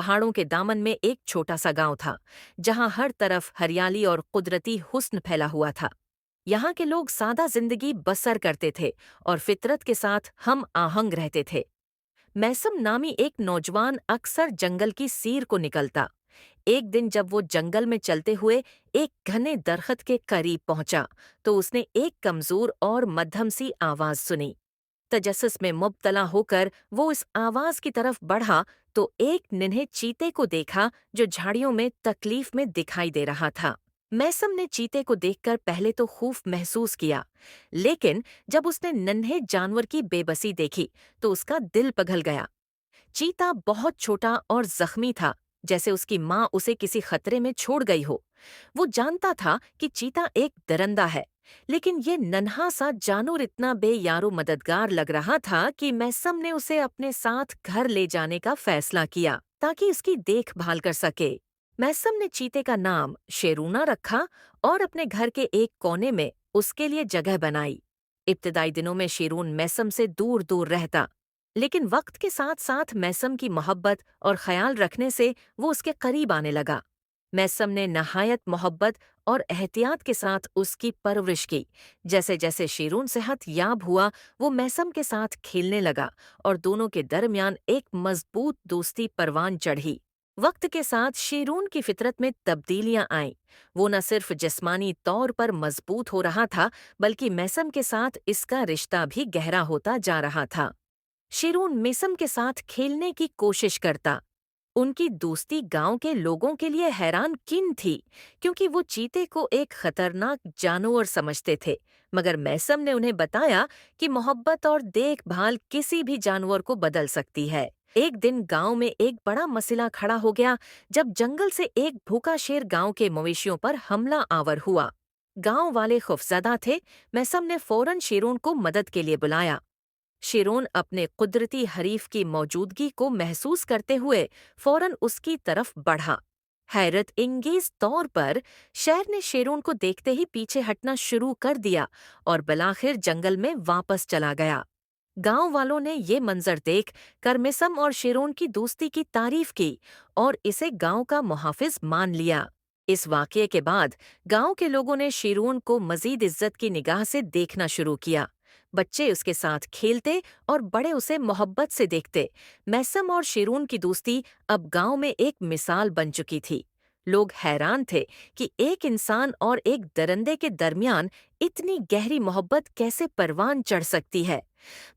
पहाड़ों के दामन में एक छोटा सा गांव था, जहां हर तरफ हरियाली और कुदरती हुस्न फैला हुआ था। यहाँ के लोग सादा जिंदगी बसर करते थे और फितरत के साथ हम आहंग रहते थे। मैसम नामी एक नौजवान अक्सर जंगल की सीर को निकलता। एक दिन जब वो जंगल में चलते हुए एक घने दरख्त के करीब पहुंचा, तो उसने एक कमजोर और मध्यम सी आवाज सुनी। तजस्सुस में मुब्तला होकर वो इस आवाज की तरफ बढ़ा तो एक नन्हे चीते को देखा जो झाड़ियों में तकलीफ में दिखाई दे रहा था। मैसम ने चीते को देखकर पहले तो खौफ महसूस किया, लेकिन जब उसने नन्हे जानवर की बेबसी देखी तो उसका दिल पिघल गया। चीता बहुत छोटा और जख्मी था, जैसे उसकी माँ उसे किसी खतरे में छोड़ गई हो। वो जानता था कि चीता एक दरिंदा है, लेकिन ये नन्हा सा जानवर इतना बेयारो मददगार लग रहा था कि मैसम ने उसे अपने साथ घर ले जाने का फैसला किया ताकि उसकी देखभाल कर सके। मैसम ने चीते का नाम शेरूना रखा और अपने घर के एक कोने में उसके लिए जगह बनाई। इब्तदाई दिनों में शेरून मैसम से दूर दूर रहता, लेकिन वक्त के साथ साथ मैसम की मोहब्बत और ख्याल रखने से वो उसके करीब आने लगा। मैसम ने नहायत मोहब्बत और एहतियात के साथ उसकी परवरिश की। जैसे जैसे शेरून सेहत याब हुआ, वो मैसम के साथ खेलने लगा और दोनों के दरमियान एक मजबूत दोस्ती परवान चढ़ी। वक्त के साथ शेरून की फितरत में तब्दीलियां आईं। वो न सिर्फ जिस्मानी तौर पर मजबूत हो रहा था, बल्कि मैसम के साथ इसका रिश्ता भी गहरा होता जा रहा था। शेरून मैसम के साथ खेलने की कोशिश करता। उनकी दोस्ती गांव के लोगों के लिए हैरान किन थी, क्योंकि वो चीते को एक खतरनाक जानवर समझते थे। मगर मैसम ने उन्हें बताया कि मोहब्बत और देखभाल किसी भी जानवर को बदल सकती है। एक दिन गांव में एक बड़ा मसला खड़ा हो गया, जब जंगल से एक भूखा शेर गांव के मवेशियों पर हमला आवर हुआ। गांव वाले खौफजदा थे। मैसम ने फौरन शेरों को मदद के लिए बुलाया। शेरोन अपने कुदरती हरीफ की मौजूदगी को महसूस करते हुए फौरन उसकी तरफ बढ़ा। हैरत इंगेज तौर पर शेर ने शेरोन को देखते ही पीछे हटना शुरू कर दिया और बिलाखिर जंगल में वापस चला गया। गांव वालों ने ये मंजर देख कर मैसम और शेरोन की दोस्ती की तारीफ की और इसे गांव का मुहाफिज मान लिया। इस वाकये के बाद गांव के लोगों ने शेरोन को मजीद इज्जत की निगाह से देखना शुरू किया। बच्चे उसके साथ खेलते और बड़े उसे मोहब्बत से देखते। मैसम और शेरून की दोस्ती अब गांव में एक मिसाल बन चुकी थी। लोग हैरान थे कि एक इंसान और एक दरिंदे के दरमियान इतनी गहरी मोहब्बत कैसे परवान चढ़ सकती है।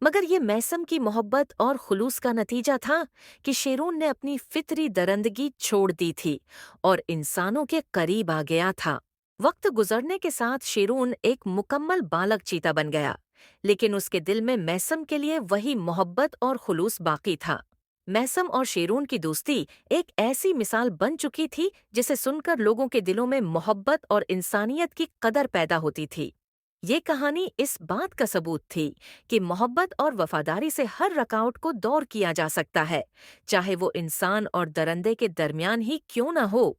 मगर ये मैसम की मोहब्बत और खुलूस का नतीजा था कि शेरून ने अपनी फितरी दरिंदगी छोड़ दी थी और इंसानों के करीब आ गया था। वक्त गुजरने के साथ शेरून एक मुकम्मल बालक चीता बन गया, लेकिन उसके दिल में मैसम के लिए वही मोहब्बत और खुलूस बाकी था। मैसम और शेरून की दोस्ती एक ऐसी मिसाल बन चुकी थी जिसे सुनकर लोगों के दिलों में मोहब्बत और इंसानियत की कदर पैदा होती थी। ये कहानी इस बात का सबूत थी कि मोहब्बत और वफादारी से हर रुकावट को दूर किया जा सकता है, चाहे वो इंसान और दरिंदे के दरमियान ही क्यों न हो।